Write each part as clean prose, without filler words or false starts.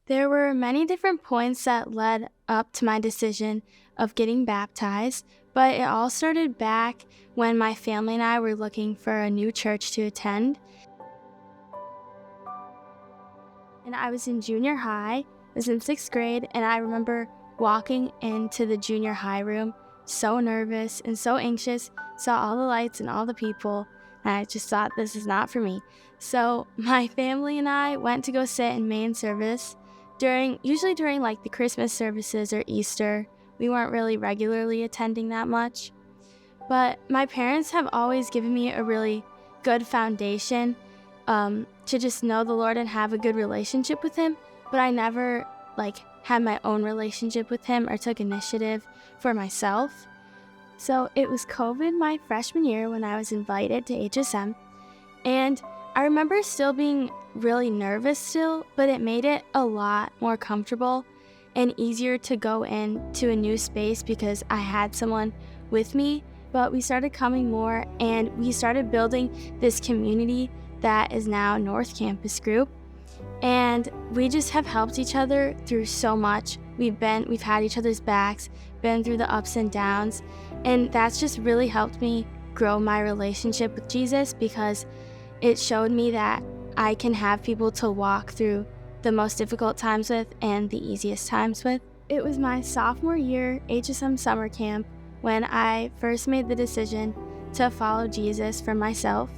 There were many different points that led up to my decision of getting baptized, but it all started back when my family and I were looking for a new church to attend. And I was in junior high, I was in 6th grade, and I remember walking into the junior high room so nervous and so anxious, saw all the lights and all the people, and I just thought, this is not for me. So my family and I went to go sit in main service usually during like the Christmas services or Easter. We weren't really regularly attending that much. But my parents have always given me a really good foundation to just know the Lord and have a good relationship with Him. But I never had my own relationship with Him or took initiative for myself. So it was COVID my freshman year when I was invited to HSM. And I remember still being really nervous still, but it made it a lot more comfortable and easier to go into a new space because I had someone with me. But we started coming more and we started building this community that is now North Campus Group. And we just have helped each other through so much. We've had each other's backs, been through the ups and downs, and that's just really helped me grow my relationship with Jesus because it showed me that I can have people to walk through the most difficult times with and the easiest times with. It was my sophomore year HSM summer camp when I first made the decision to follow Jesus for myself.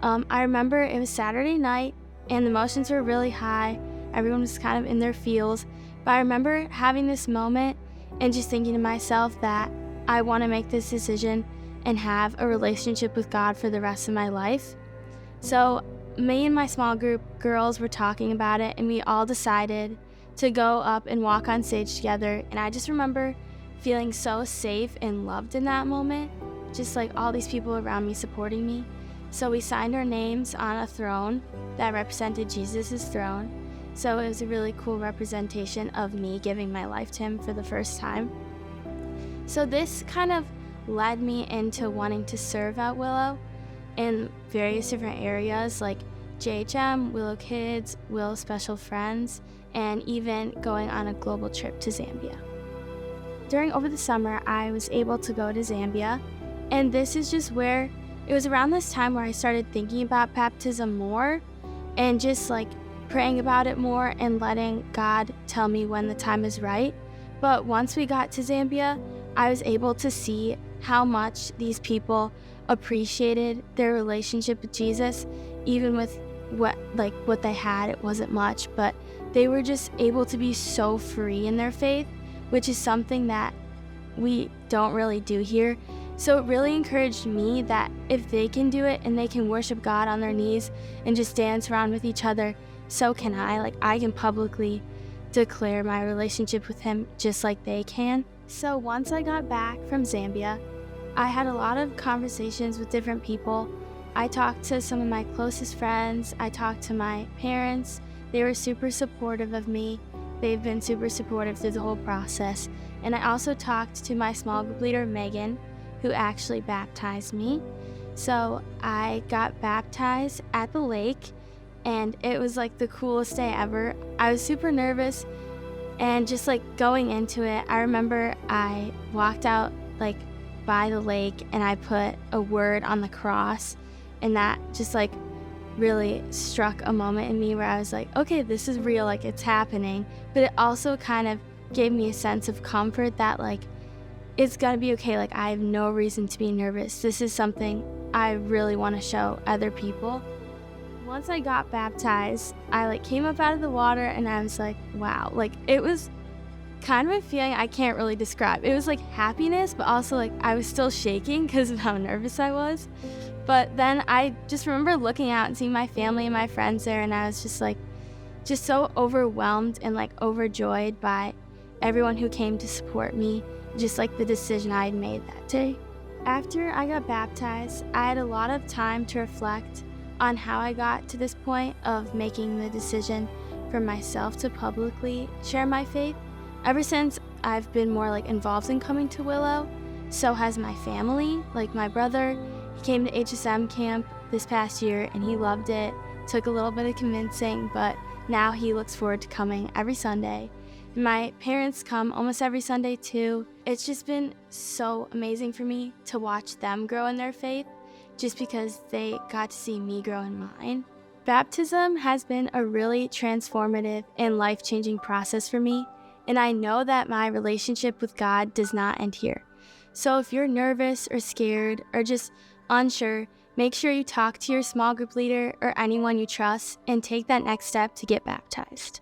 I remember it was Saturday night and the emotions were really high. Everyone was kind of in their feels. But I remember having this moment and just thinking to myself that I want to make this decision and have a relationship with God for the rest of my life. So me and my small group girls were talking about it and we all decided to go up and walk on stage together. And I just remember feeling so safe and loved in that moment, just like all these people around me supporting me. So we signed our names on a throne that represented Jesus' throne. So it was a really cool representation of me giving my life to Him for the first time. So this kind of led me into wanting to serve at Willow in various different areas like JHM, Willow Kids, Willow Special Friends, and even going on a global trip to Zambia. Over the summer, I was able to go to Zambia, and this is just where it was around this time where I started thinking about baptism more and just praying about it more and letting God tell me when the time is right. But once we got to Zambia, I was able to see how much these people appreciated their relationship with Jesus, even with what they had. It wasn't much, but they were just able to be so free in their faith, which is something that we don't really do here. So it really encouraged me that if they can do it and they can worship God on their knees and just dance around with each other, so can I. I can publicly declare my relationship with Him just like they can. So once I got back from Zambia, I had a lot of conversations with different people. I talked to some of my closest friends. I talked to my parents. They were super supportive of me. They've been super supportive through the whole process. And I also talked to my small group leader, Megan, who actually baptized me. So I got baptized at the lake, and it was the coolest day ever. I was super nervous, and just going into it, I remember I walked out by the lake and I put a word on the cross, and that just really struck a moment in me where I was okay, this is real, it's happening. But it also kind of gave me a sense of comfort that it's gonna be okay. I have no reason to be nervous. This is something I really want to show other people. Once I got baptized, I came up out of the water and I was wow. It was kind of a feeling I can't really describe. It was happiness, but also I was still shaking because of how nervous I was. But then I just remember looking out and seeing my family and my friends there, and I was just so overwhelmed and overjoyed by everyone who came to support me, just the decision I had made that day. After I got baptized, I had a lot of time to reflect on how I got to this point of making the decision for myself to publicly share my faith. Ever since I've been more involved in coming to Willow, so has my family. My brother, he came to HSM camp this past year and he loved it. Took a little bit of convincing, but now he looks forward to coming every Sunday. And my parents come almost every Sunday too. It's just been so amazing for me to watch them grow in their faith, just because they got to see me grow in mine. Baptism has been a really transformative and life-changing process for me, and I know that my relationship with God does not end here. So if you're nervous or scared or just unsure, make sure you talk to your small group leader or anyone you trust and take that next step to get baptized.